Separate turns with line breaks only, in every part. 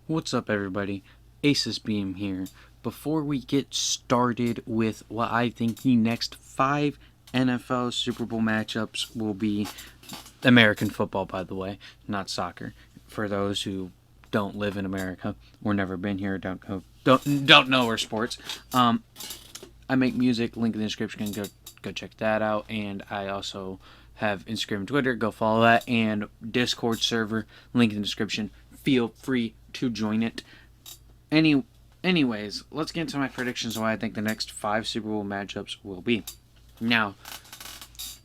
What's up, everybody? Aces Beam here. Before we get started with what I think the next 5 NFL Super Bowl matchups will be, American football, by the way, not soccer. For those who don't live in America or never been here, don't know our sports. I make music. Link in the description. Go check that out. And I also have Instagram and Twitter. Go follow that. And Discord server. Link in the description. Feel free to join it. Anyways, let's get into my predictions of what I think the next 5 Super Bowl matchups will be. Now,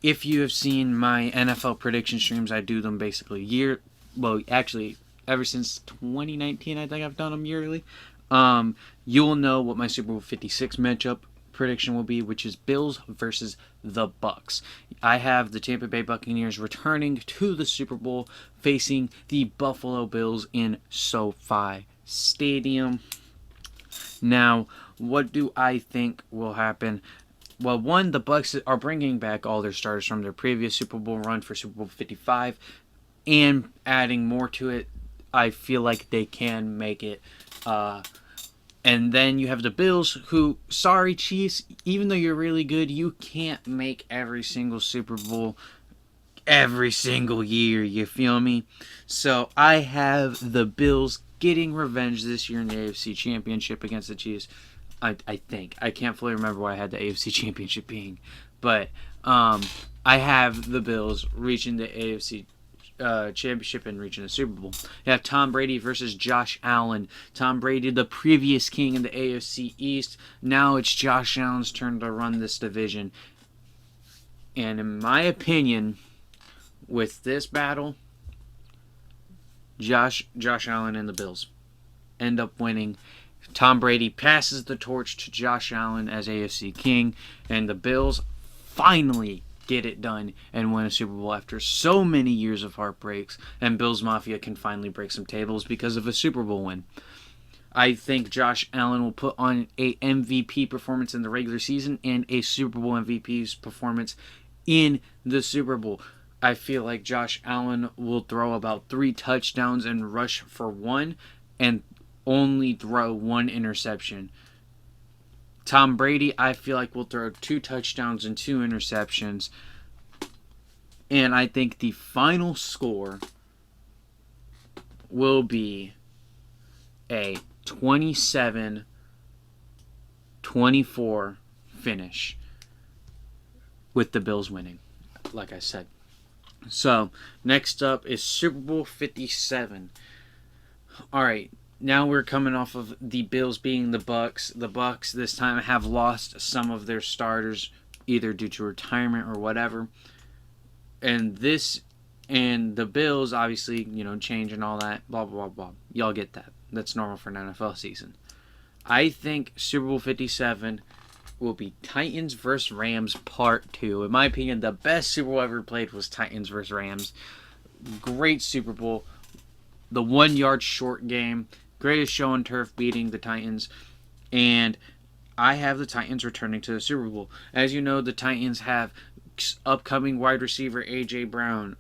if you have seen my NFL prediction streams, I do them basically ever since 2019, I think I've done them yearly. You will know what my Super Bowl 56 matchup prediction will be, which is Bills versus the Bucks. I have the Tampa Bay Buccaneers returning to the Super Bowl, facing the Buffalo Bills in SoFi Stadium. Now, what do I think will happen? Well, one, the Bucks are bringing back all their starters from their previous Super Bowl run for Super Bowl 55 and adding more to it. I feel like they can make it. And then you have the Bills, who, sorry, Chiefs, even though you're really good, you can't make every single Super Bowl every single year, you feel me? So I have the Bills getting revenge this year in the AFC Championship against the Chiefs. I think. I can't fully remember why I had the AFC Championship being. But I have the Bills reaching the AFC Championship and reaching the Super Bowl. You have Tom Brady versus Josh Allen. Tom Brady, the previous king in the AFC East. Now it's Josh Allen's turn to run this division. And in my opinion, with this battle, Josh Allen and the Bills end up winning. Tom Brady passes the torch to Josh Allen as AFC king, and the Bills finally get it done and win a Super Bowl after so many years of heartbreaks, and Bills Mafia can finally break some tables because of a Super Bowl win. I think Josh Allen will put on a MVP performance in the regular season and a Super Bowl MVP's performance in the Super Bowl. I feel like Josh Allen will throw about 3 touchdowns and rush for 1 and only throw 1 interception. Tom Brady, I feel like, will throw 2 touchdowns and 2 interceptions. And I think the final score will be a 27-24 finish with the Bills winning, like I said. So, next up is Super Bowl 57. Alright, now we're coming off of the Bills being the Bucks. The Bucks this time have lost some of their starters, either due to retirement or whatever. And the Bills, obviously, change and all that, blah, blah, blah, blah. Y'all get that. That's normal for an NFL season. I think Super Bowl 57 will be Titans vs. Rams Part 2. In my opinion, the best Super Bowl ever played was Titans vs. Rams. Great Super Bowl. The 1 yard short game. Greatest show on turf, beating the Titans. And I have the Titans returning to the Super Bowl. As you know, the Titans have upcoming wide receiver A.J. Brown.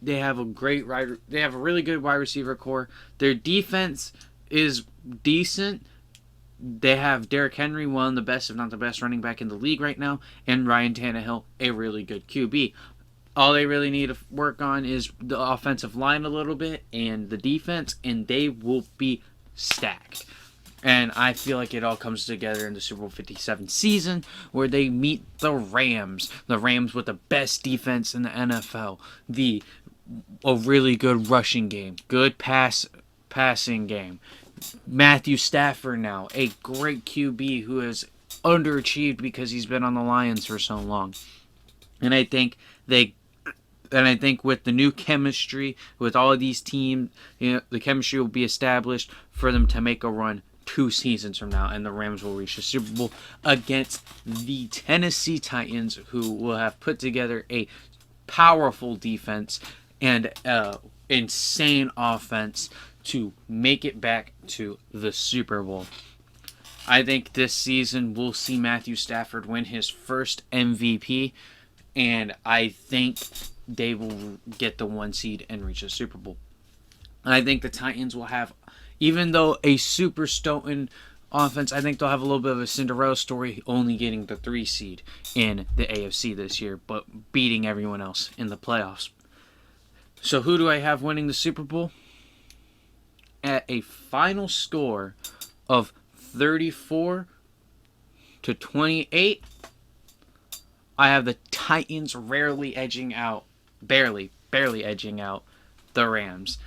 They have a really good wide receiver core. Their defense is decent. They have Derrick Henry, one of the best, if not the best, running back in the league right now, and Ryan Tannehill, a really good QB. All they really need to work on is the offensive line a little bit and the defense, and they will be stacked. And I feel like it all comes together in the Super Bowl 57 season, where they meet the Rams. The Rams with the best defense in the NFL. A really good rushing game. Good passing game. Matthew Stafford now, a great QB who has underachieved because he's been on the Lions for so long. And I think with the new chemistry with all of these teams, the chemistry will be established for them to make a run 2 seasons from now, and the Rams will reach the Super Bowl against the Tennessee Titans, who will have put together a powerful defense and insane offense to make it back to the Super Bowl. I think this season we'll see Matthew Stafford win his first MVP, and I think they will get the 1 seed and reach the Super Bowl. And I think the Titans will have, even though a super stolen offense, I think they'll have a little bit of a Cinderella story, only getting the 3 seed in the AFC this year, but beating everyone else in the playoffs. So who do I have winning the Super Bowl? At a final score of 34-28, I have the Titans barely edging out the Rams.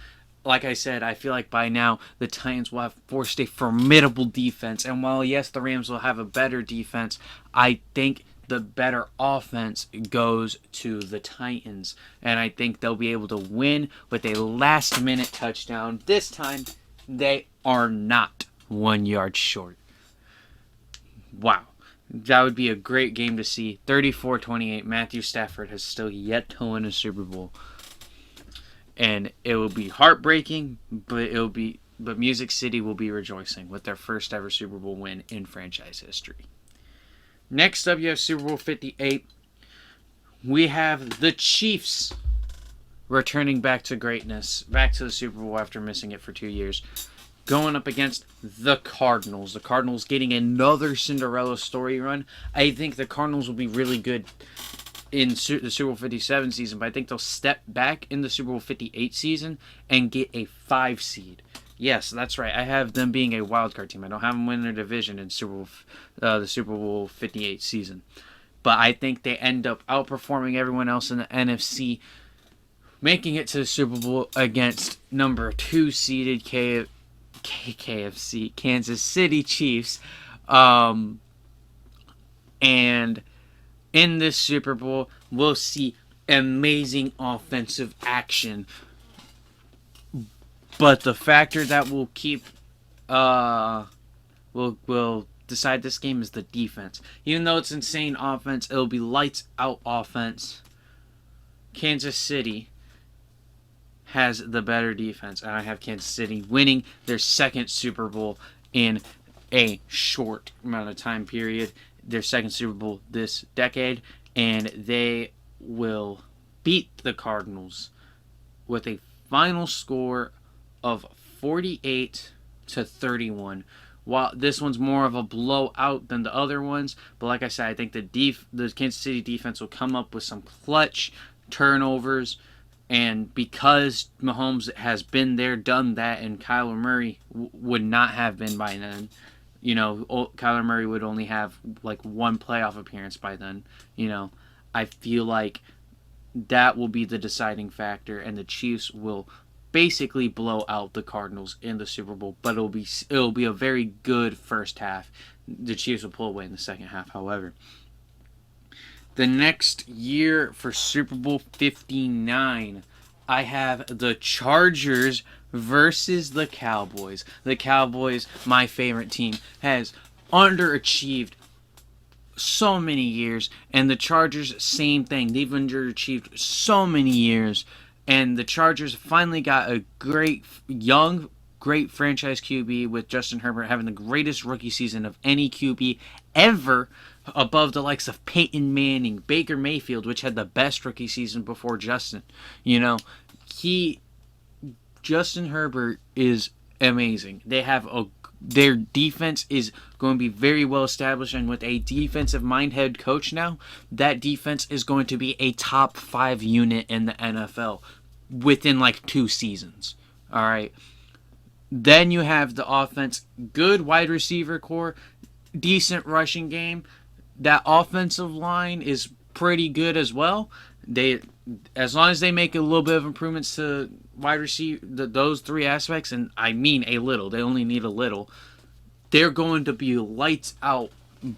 Like I said, I feel like by now the Titans will have forced a formidable defense. And while, yes, the Rams will have a better defense, I think the better offense goes to the Titans. And I think they'll be able to win with a last-minute touchdown. This time, they are not 1 yard short. Wow. That would be a great game to see. 34-28. Matthew Stafford has still yet to win a Super Bowl. And it will be heartbreaking, but Music City will be rejoicing with their first ever Super Bowl win in franchise history. Next up, you have Super Bowl 58. We have the Chiefs returning back to greatness, back to the Super Bowl after missing it for 2 years, going up against the Cardinals. The Cardinals getting another Cinderella story run. I think the Cardinals will be really good in the Super Bowl 57 season, but I think they'll step back in the Super Bowl 58 season and get a 5 seed. Yes, that's right. I have them being a wildcard team. I don't have them winning their division in the Super Bowl 58 season. But I think they end up outperforming everyone else in the NFC, making it to the Super Bowl against number 2 seeded KFC, Kansas City Chiefs. And in this Super Bowl, we'll see amazing offensive action. But the factor that will will decide this game is the defense. Even though it's insane offense, it'll be lights out offense. Kansas City has the better defense, and I have Kansas City winning their second Super Bowl in a short amount of time period. Their second Super Bowl this decade, and they will beat the Cardinals with a final score of 48-31. While this one's more of a blowout than the other ones, but like I said, I think the Kansas City defense will come up with some clutch turnovers, and because Mahomes has been there, done that, and Kyler Murray would not have been by then. You know, Kyler Murray would only have like 1 playoff appearance by then. You know, I feel like that will be the deciding factor, and the Chiefs will basically blow out the Cardinals in the Super Bowl. But it'll be a very good first half. The Chiefs will pull away in the second half, however. The next year for Super Bowl 59, I have the Chargers versus the Cowboys. The Cowboys, my favorite team, has underachieved so many years, and the Chargers, same thing. They've underachieved so many years, and the Chargers finally got a great franchise QB with Justin Herbert having the greatest rookie season of any QB ever, above the likes of Peyton Manning, Baker Mayfield, which had the best rookie season before Justin. You know, Justin Herbert is amazing. Their defense is going to be very well established, and with a defensive mind head coach now, that defense is going to be a top 5 unit in the NFL within like 2 seasons. All right. Then you have the offense, good wide receiver core, decent rushing game. That offensive line is pretty good as well. As long as they make a little bit of improvements to wide receiver, those 3 aspects, and I mean a little, they only need a little, they're going to be lights out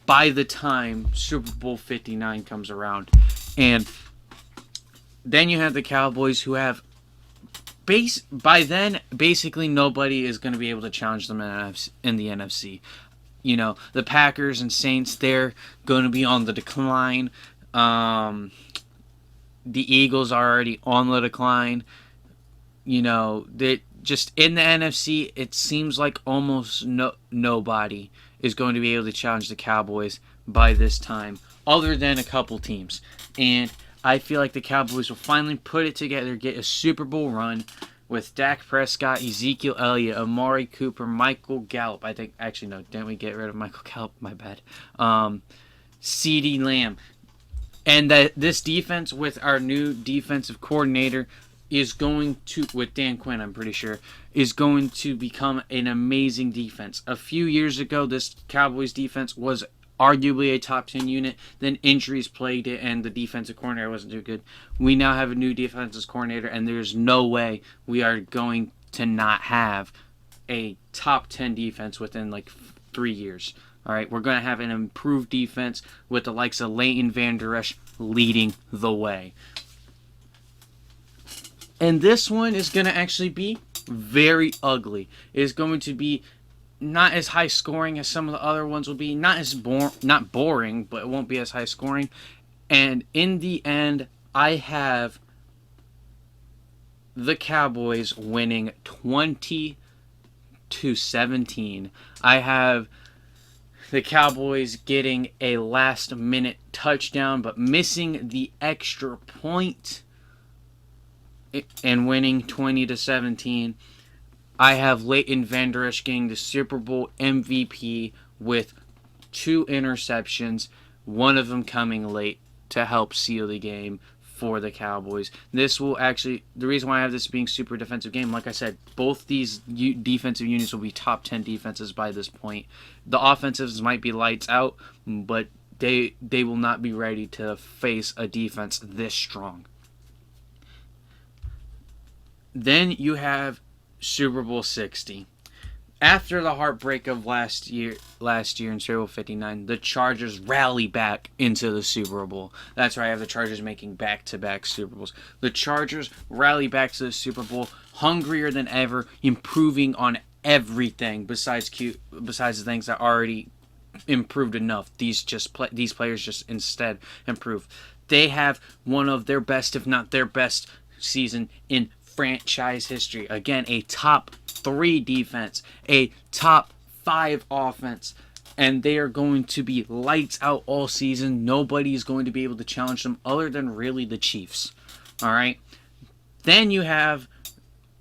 by the time Super Bowl 59 comes around. And then you have the Cowboys, who have by then basically nobody is going to be able to challenge them in the NFC. You know, the Packers and Saints, they're going to be on the decline. The Eagles are already on the decline. You know, just in the NFC, it seems like almost nobody is going to be able to challenge the Cowboys by this time, other than a couple teams. And I feel like the Cowboys will finally put it together, get a Super Bowl run, with Dak Prescott, Ezekiel Elliott, Amari Cooper, Michael Gallup. I think, actually, no, didn't we get rid of Michael Gallup? My bad. CeeDee Lamb. And that this defense with our new defensive coordinator is going to, with Dan Quinn, I'm pretty sure, is going to become an amazing defense. A few years ago, this Cowboys defense was arguably a top 10 unit. Then injuries plagued it, and the defensive coordinator wasn't too good. We now have a new defensive coordinator, and there's no way we are going to not have a top 10 defense within like 3 years. All right, we're going to have an improved defense with the likes of Leighton Vander Esch leading the way. And this one is going to actually be very ugly. It is going to be not as high scoring as some of the other ones will be. Not boring, but it won't be as high scoring. And in the end, I have the Cowboys winning 20-17. I have the Cowboys getting a last-minute touchdown, but missing the extra point and winning 20-17. I have Leighton Vander Esch getting the Super Bowl MVP with 2 interceptions, one of them coming late to help seal the game for the Cowboys. This will actually, the reason why I have this being super defensive game, like I said, both these defensive units will be top 10 defenses by this point. The offensives might be lights out, but they will not be ready to face a defense this strong. Then you have Super Bowl 60. After the heartbreak of last year in Super Bowl 59, the Chargers rally back into the Super Bowl. That's why I have the Chargers making back-to-back Super Bowls. The Chargers rally back to the Super Bowl, hungrier than ever, improving on everything besides the things that already improved enough. These players just instead improve. They have one of their best, if not their best, season in franchise history. Again, a top 3 defense, a top 5 offense, and they are going to be lights out all season. Nobody is going to be able to challenge them other than really the Chiefs. All right. Then you have,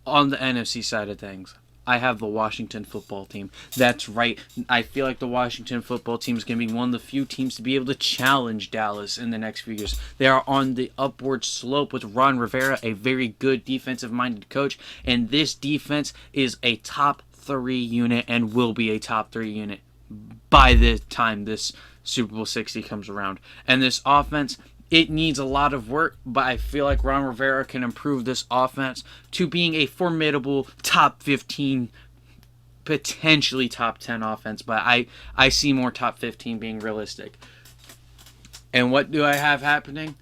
on the NFC side of things, I have the Washington football team. That's right. I feel like the Washington football team is going to be one of the few teams to be able to challenge Dallas in the next few years. They are on the upward slope with Ron Rivera, a very good defensive-minded coach, and this defense is a top 3 unit and will be a top 3 unit by the time this Super Bowl 60 comes around. And this offense, it needs a lot of work, but I feel like Ron Rivera can improve this offense to being a formidable top 15, potentially top 10 offense, but I see more top 15 being realistic. And what do I have happening?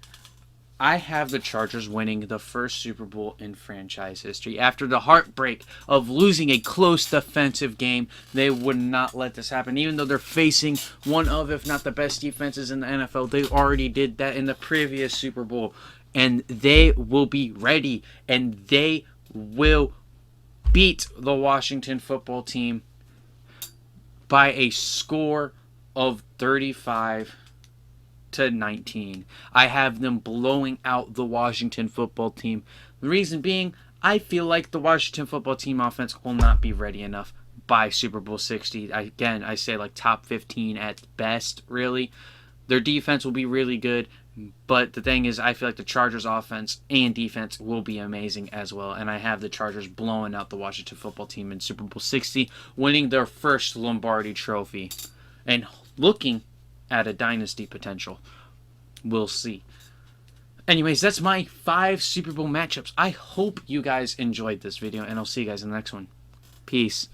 I have the Chargers winning the first Super Bowl in franchise history. After the heartbreak of losing a close defensive game, they would not let this happen. Even though they're facing one of, if not the best defenses in the NFL, they already did that in the previous Super Bowl. And they will be ready, and they will beat the Washington football team by a score of 35-19. I have them blowing out the Washington football team. The reason being, I feel like the Washington football team offense will not be ready enough by Super Bowl 60. Again, I say like top 15 at best, really. Their defense will be really good, but the thing is, I feel like the Chargers offense and defense will be amazing as well, and I have the Chargers blowing out the Washington football team in Super Bowl 60, winning their first Lombardi trophy, and looking at a dynasty potential. We'll see. Anyways, that's my 5 Super Bowl matchups. I hope you guys enjoyed this video, and I'll see you guys in the next one. Peace.